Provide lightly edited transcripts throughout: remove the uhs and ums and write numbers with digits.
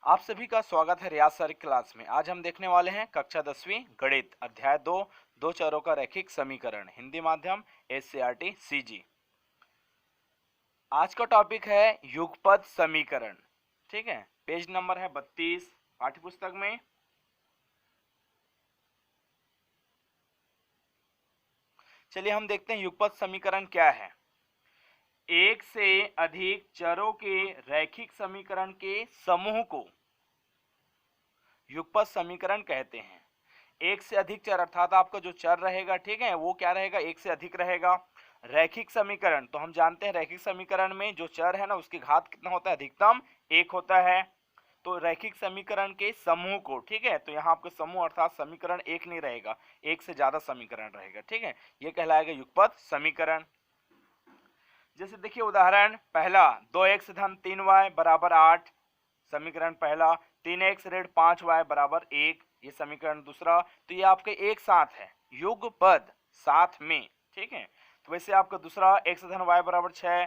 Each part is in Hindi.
आप सभी का स्वागत है रियाज सर की क्लास में। आज हम देखने वाले हैं कक्षा 10वीं गणित अध्याय 2 दो चरों का रैखिक समीकरण, हिंदी माध्यम एससीईआरटी सीजी। आज का टॉपिक है युगपद समीकरण। ठीक है, पेज नंबर है 32 पाठ्य पुस्तक में। चलिए हम देखते हैं युगपद समीकरण क्या है। एक से अधिक चरों के रैखिक समीकरण के समूह को युगपद समीकरण कहते हैं। एक से अधिक चर अर्थात आपका जो चर रहेगा, ठीक है, वो क्या रहेगा, एक से अधिक रहेगा। रैखिक समीकरण तो हम जानते हैं रैखिक समीकरण में जो चर है ना उसकी घात कितना होता है, अधिकतम एक होता है। तो रैखिक समीकरण के समूह को, ठीक है, तो यहाँ आपका समूह अर्थात समीकरण एक नहीं रहेगा, एक से ज्यादा समीकरण रहेगा। ठीक है, ये कहलाएगा युगपद समीकरण। जैसे देखिए उदाहरण पहला, 2x धन 3y बराबर 8, समीकरण पहला। 3x ऋण 5y बराबर 1, ये समीकरण दूसरा। तो ये आपके एक साथ है, युगपद साथ में। ठीक है, तो वैसे आपका दूसरा x धन y बराबर 6,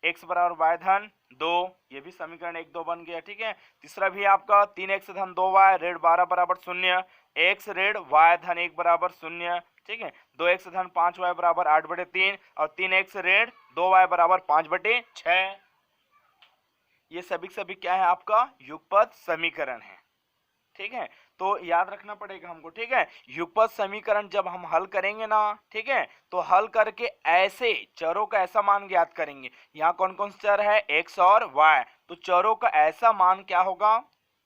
x बराबर y धन 2, ये भी समीकरण 1 2 बन गया। ठीक है, तीसरा भी आपका 3x धन 2y ऋण 12 बराबर 0, x ऋण y धन 1 बराबर 0। ठीक है, 2x धन 5y बराबर 8/3 और 3x ऋण 2y बराबर 5/6। ये सभी क्या है, आपका युगपद समीकरण है। ठीक है, तो याद रखना पड़ेगा हमको। ठीक है, युगपद समीकरण जब हम हल करेंगे ना, ठीक है, तो हल करके ऐसे चरों का ऐसा मान ज्ञात करेंगे। यहाँ कौन कौन से चर है, x और y, तो चरों का ऐसा मान क्या होगा,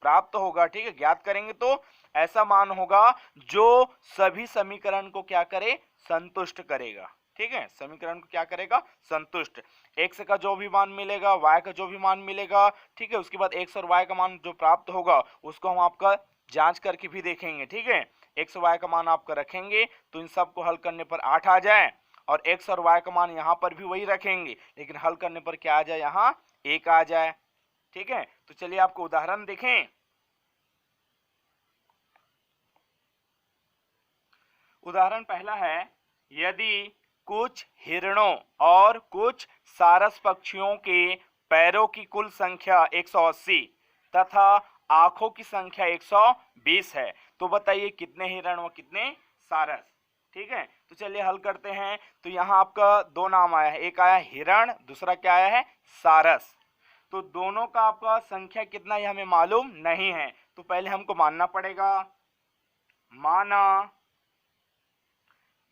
प्राप्त होगा। ठीक है, ज्ञात करेंगे तो ऐसा मान होगा जो सभी समीकरण को क्या करे, संतुष्ट करेगा। ठीक है, समीकरण को क्या करेगा, संतुष्ट। x का जो भी मान मिलेगा, y का जो भी मान मिलेगा, ठीक है, उसके बाद x और y का मान जो प्राप्त होगा उसको हम आपका जांच करके भी देखेंगे। ठीक है, x और y का मान आपका रखेंगे तो इन सब को हल करने पर 8 आ जाए, और x और y का मान यहाँ पर भी वही रखेंगे, लेकिन हल करने पर क्या आ जाए, यहाँ 1 आ जाए। ठीक है, तो चलिए आपको उदाहरण देखें। उदाहरण पहला है, यदि कुछ हिरणों और कुछ सारस पक्षियों के पैरों की कुल संख्या 180 तथा आंखों की संख्या 120 है, तो बताइए कितने हिरण व कितने सारस। ठीक है, तो चलिए हल करते हैं। तो यहाँ आपका दो नाम आया है, एक आया हिरण, दूसरा क्या आया है, सारस। तो दोनों का आपका संख्या कितना ये हमें मालूम नहीं है, तो पहले हमको मानना पड़ेगा। माना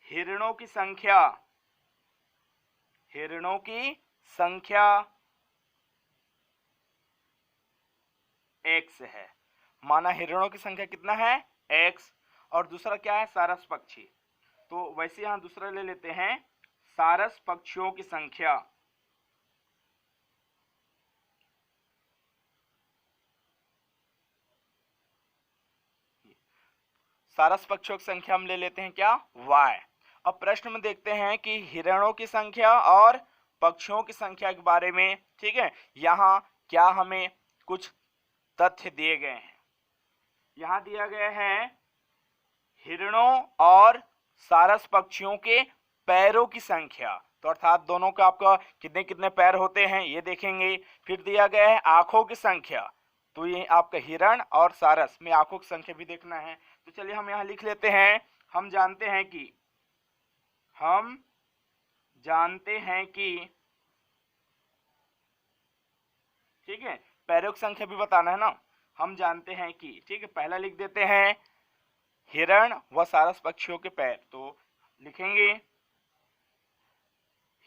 हिरणों की संख्या, हिरणों की संख्या x है। माना हिरणों की संख्या कितना है, x, और दूसरा क्या है, सारस पक्षी। तो वैसे यहां दूसरा ले लेते हैं, सारस पक्षियों की संख्या। सारस पक्षियों की संख्या हम ले लेते हैं क्या, y। अब प्रश्न में देखते हैं कि हिरणों की संख्या और पक्षियों की संख्या के बारे में। ठीक है, यहाँ क्या हमें कुछ तथ्य दिए गए हैं। यहाँ दिया गया है हिरणों और सारस पक्षियों के पैरों की संख्या, तो अर्थात दोनों का आपका कितने कितने पैर होते हैं ये देखेंगे। फिर दिया गया है आंखों की संख्या, तो ये आपका हिरण और सारस में आंखों की संख्या भी देखना है। तो चलिए हम यहाँ लिख लेते हैं, हम जानते हैं कि ठीक है, पैरों की संख्या भी बताना है ना। हम जानते हैं कि, ठीक है, पहला लिख देते हैं हिरण व सारस पक्षियों के पैर, तो लिखेंगे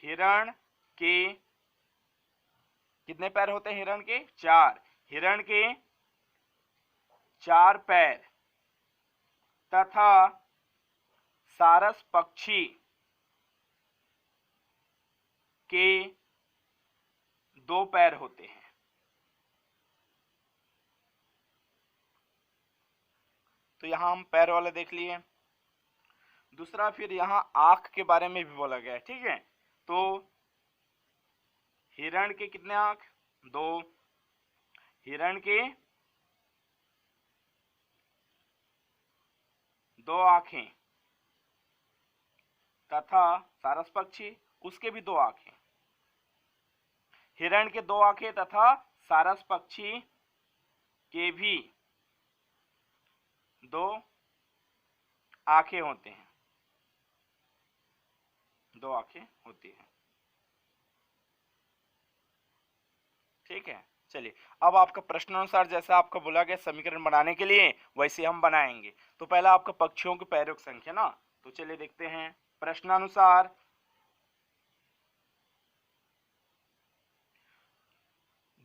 हिरण के कितने पैर होते हैं, हिरण के 4, हिरण के 4 पैर तथा सारस पक्षी के 2 पैर होते हैं। तो यहां हम पैर वाले देख लिए। दूसरा फिर यहां आंख के बारे में भी बोला गया है। ठीक है, तो हिरण के कितने आंख, 2, हिरण के 2 आंखें तथा सारस पक्षी उसके भी 2 आंखें। हिरण के 2 आंखें तथा सारस पक्षी के भी दो आंखें होते हैं, दो आंखें होती हैं। ठीक है, चलिए अब आपका प्रश्नानुसार जैसा आपका बोला गया समीकरण बनाने के लिए वैसे हम बनाएंगे। तो पहला आपका पक्षियों की पैरों की संख्या ना, तो चलिए देखते हैं प्रश्नानुसार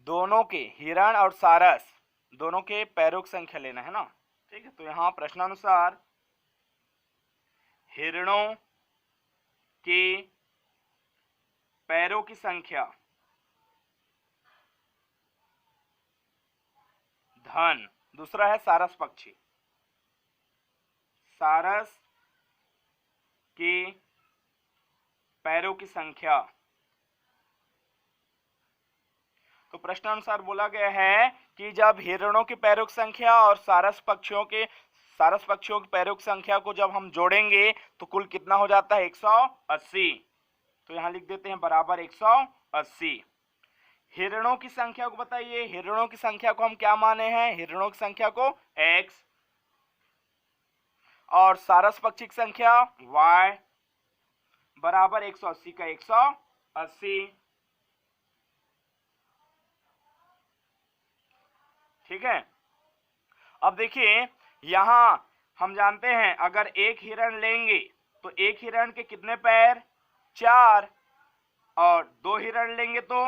दोनों के हिरण और सारस दोनों के पैरों की संख्या लेना है ना। ठीक है, तो यहां प्रश्नानुसार हिरणों के पैरों की संख्या धन, दूसरा है सारस पक्षी, सारस के पैरों की संख्या। तो प्रश्नानुसार बोला गया है कि जब हिरणों के पैरों की संख्या और सारस पक्षियों के पैरों की संख्या को जब हम जोड़ेंगे तो कुल कितना हो जाता है 180। तो यहां लिख देते हैं बराबर 180। हिरणों की संख्या को बताइए, हिरणों की संख्या को हम क्या माने हैं, हिरणों की संख्या को x, और सारस पक्षी की संख्या y, बराबर 180 का 180। ठीक है, अब देखिए यहां हम जानते हैं अगर एक हिरण लेंगे तो एक हिरण के कितने पैर, 4, और दो हिरण लेंगे तो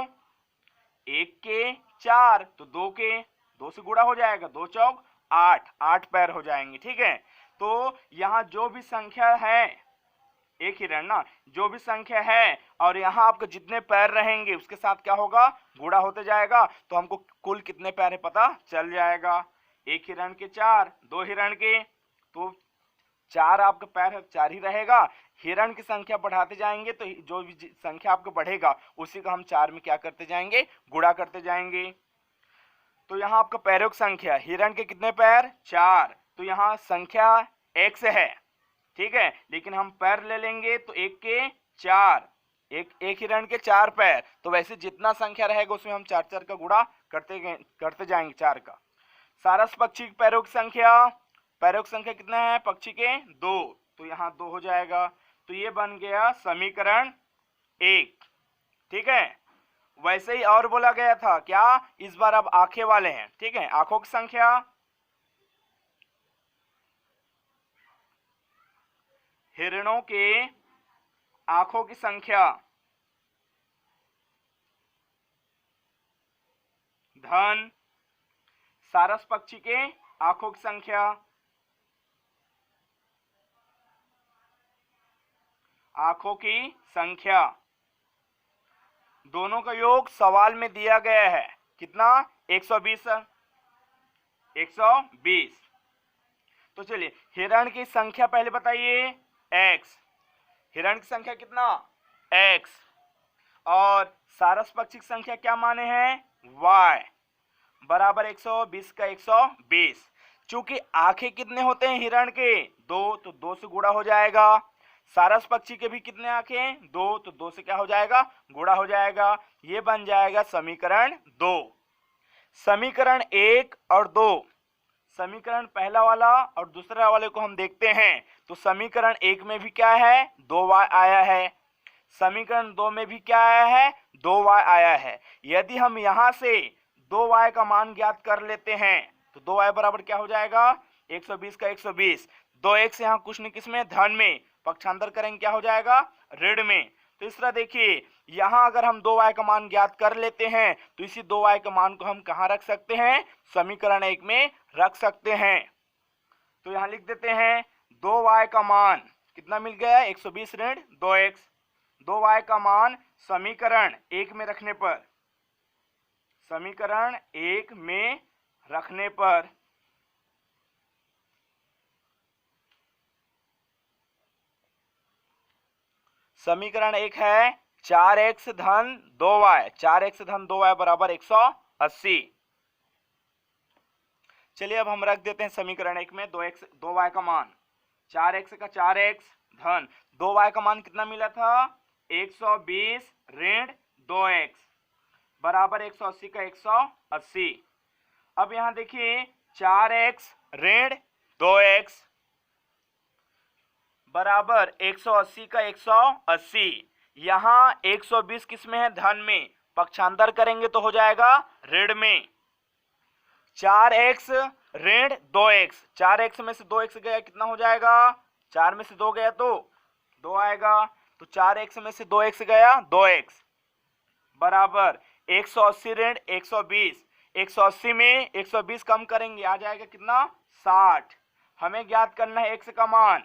एक के 4, तो दो से गुणा हो जाएगा, 2 चौक 8, 8 पैर हो जाएंगे। ठीक है, तो यहाँ जो भी संख्या है एक हिरण ना, जो भी संख्या है और यहाँ आपके जितने पैर रहेंगे उसके साथ क्या होगा, गुणा होते जाएगा, तो हमको कुल कितने पैर है पता चल जाएगा। एक हिरण के 4, दो हिरण के, तो 4 आपका पैर है 4 ही रहेगा। हिरण की संख्या बढ़ाते जाएंगे तो जो भी संख्या आपको बढ़ेगा उसी को हम 4 में क्या करते जाएंगे, गुणा करते जाएंगे। तो यहाँ आपका पैरों की संख्या, हिरण के कितने पैर, 4, तो यहाँ संख्या x है। ठीक है, लेकिन हम पैर ले लेंगे तो एक के 4, एक हिरण के 4 पैर, तो वैसे जितना संख्या रहेगा उसमें हम 4 का गुणा करते जाएंगे 4 का। सारस पक्षी के पैरों की संख्या कितना है, पक्षी के 2, तो यहाँ 2 हो जाएगा। तो ये बन गया समीकरण 1। ठीक है, वैसे ही और बोला गया था क्या, इस बार अब आंखें वाले हैं। ठीक है, आंखों की संख्या, हिरणों के आंखों की संख्या धन, सारस पक्षी के आंखों की संख्या, आंखों की संख्या, दोनों का योग सवाल में दिया गया है कितना, 120। तो चलिए हिरण की संख्या पहले बताइए x, हिरण की संख्या कितना x, और सारस पक्षी की संख्या क्या माने हैं y, बराबर 120 का 120। चूंकि आंखें कितने होते हैं हिरण के, 2, तो 2 से गुणा हो जाएगा। सारस पक्षी के भी कितने आंखें, 2, तो 2 से क्या हो जाएगा, गुणा हो जाएगा। ये बन जाएगा समीकरण 2। समीकरण 1 और 2, समीकरण पहला वाला और दूसरा वाले को हम देखते हैं तो समीकरण 1 में भी क्या है, 2y आया है, समीकरण 2 में भी क्या आया है, 2y आया है। यदि हम यहां से 2y का मान ज्ञात कर लेते हैं तो 2y बराबर क्या हो जाएगा, 120 का 120। 2x यहाँ कुछ न किस में, धन में, पक्षांतर करेंगे क्या हो जाएगा, ऋण में। तीसरा देखिए यहां अगर हम 2y का मान ज्ञात कर लेते हैं तो इसी 2y का मान को हम कहां रख सकते हैं, समीकरण 1 में रख सकते हैं। तो यहां लिख देते हैं 2y का मान कितना मिल गया, 120 ऋण 2x। 2y का मान समीकरण 1 में रखने पर, समीकरण 1 में रखने पर समीकरण 1 है 4x धन 2y, 4x धन 2y बराबर 180। चलिए अब हम रख देते हैं समीकरण 1 में 2y का मान, 4x का 4x धन 2y का मान कितना मिला था, 120 ऋण 2x, बराबर 180 का 180। अब यहां देखिए 4x ऋण 2x बराबर 180 का 180। यहां 120 किस में है? धन में। पक्षांतर करेंगे तो हो जाएगा ऋण में। 4x ऋण 2x, 4x में से 2x गया कितना हो जाएगा? 4 में से 2 गया तो 2 आएगा, तो 4x में से 2x गया 2x बराबर 180 ऋण 120। 180 में 120 कम करेंगे आ जाएगा कितना? 60। हमें ज्ञात करना है x का मान।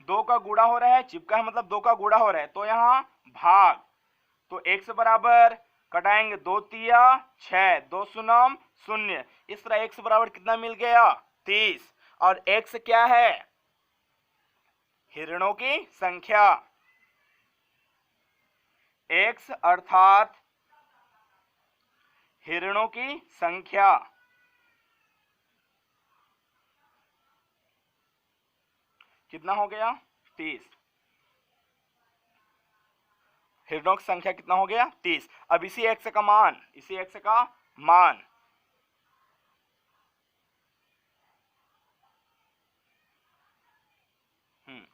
2 का गुणा हो रहा है, चिपका है मतलब 2 का गुणा हो रहा है, तो यहाँ भाग, तो x बराबर कटाएंगे 2 तिया 6, 2 शून्य 0। इस तरह x बराबर कितना मिल गया? 30। और x क्या है? हिरणों की संख्या। x अर्थात हिरणों की संख्या। कितना हो गया? 30। हिरणों की संख्या कितना हो गया? 30। अब इसी x का मान, इसी x का मान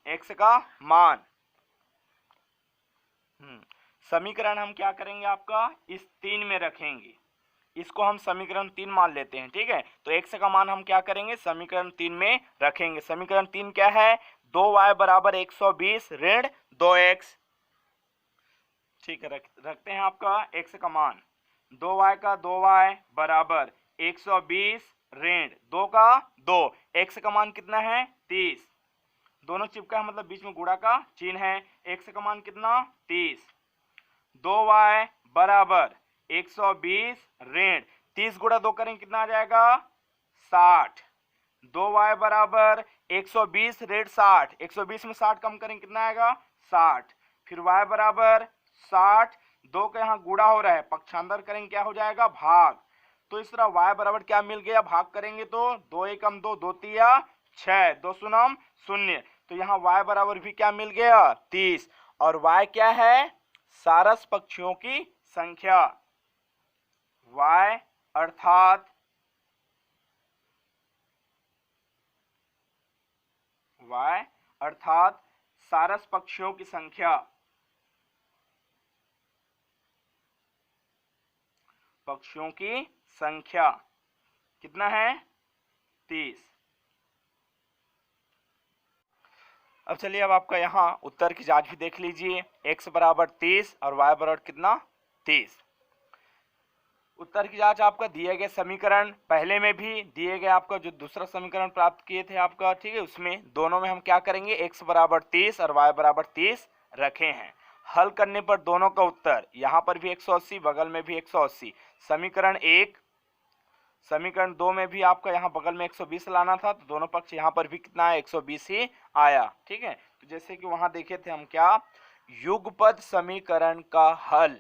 x का मान समीकरण हम क्या करेंगे? आपका इस 3 में रखेंगे। इसको हम समीकरण 3 मान लेते हैं, ठीक है। तो x का मान हम क्या करेंगे? समीकरण 3 में रखेंगे। समीकरण 3 क्या है? 2y बराबर 120 ऋण 2x, ठीक है। रखते हैं आपका x का मान। 2y का 2y बराबर 120 ऋण 2 का 2, x का मान कितना है? 30। दोनों चिपका है मतलब बीच में गुणा का चिन्ह है। x का मान कितना? 30। 2y बराबर 120 ऋण 30 गुणा 2 करेंगे कितना आ जाएगा? 60। 2y बराबर 120 ऋण 60, 120 में 60 कम करेंगे कितना आएगा? 60। फिर y बराबर 60, 2 का यहाँ गुणा हो रहा है, पक्षांतर करेंगे क्या हो जाएगा? भाग। तो इस तरह y बराबर क्या मिल गया? भाग करेंगे तो 2 एकम 2, 2 तिया 6, 2 शून्य 0। तो यहाँ y बराबर भी क्या मिल गया? 30। और y क्या है? सारस पक्षियों की संख्या। y अर्थात सारस पक्षियों की संख्या। पक्षियों की संख्या कितना है? 30। अब चलिए अब आपका यहाँ उत्तर की जांच भी देख लीजिए। x बराबर 30 और y बराबर कितना? 30। उत्तर की जांच आपका दिए गए समीकरण पहले में भी दिए गए आपका जो दूसरा समीकरण प्राप्त किए थे आपका, ठीक है, उसमें दोनों में हम क्या करेंगे? x बराबर 30 और y बराबर 30 रखे हैं। हल करने पर दोनों का उत्तर, यहाँ पर भी 180, बगल में भी 180। समीकरण 1, समीकरण 2 में भी आपका यहाँ बगल में 120 लाना था, तो दोनों पक्ष यहाँ पर भी कितना है? 120 ही आया, ठीक है। तो जैसे कि वहां देखे थे हम क्या, युगपद समीकरण का हल,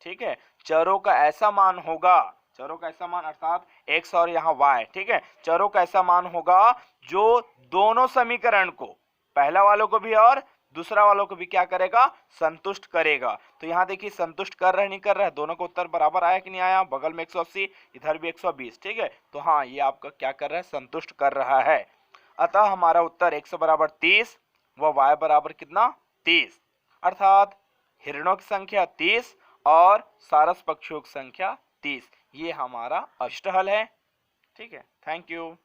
ठीक है, चरों का ऐसा मान होगा, चरों का ऐसा मान अर्थात x और यहाँ y, ठीक है, चरों का ऐसा मान होगा जो दोनों समीकरण को, पहला वालों को भी और दूसरा वालों को भी क्या करेगा? संतुष्ट करेगा। तो यहाँ देखिए संतुष्ट कर रहा नहीं कर रहा है, दोनों का उत्तर बराबर आया कि नहीं आया? बगल में 180, इधर भी 120, ठीक है। तो हाँ, ये आपका क्या कर रहा है? संतुष्ट कर रहा है। अतः हमारा उत्तर x बराबर 30 व y बराबर कितना? 30, अर्थात हिरणों की संख्या 30 और सारस पक्षियों की संख्या 30। ये हमारा अष्टहल है, ठीक है। Thank you.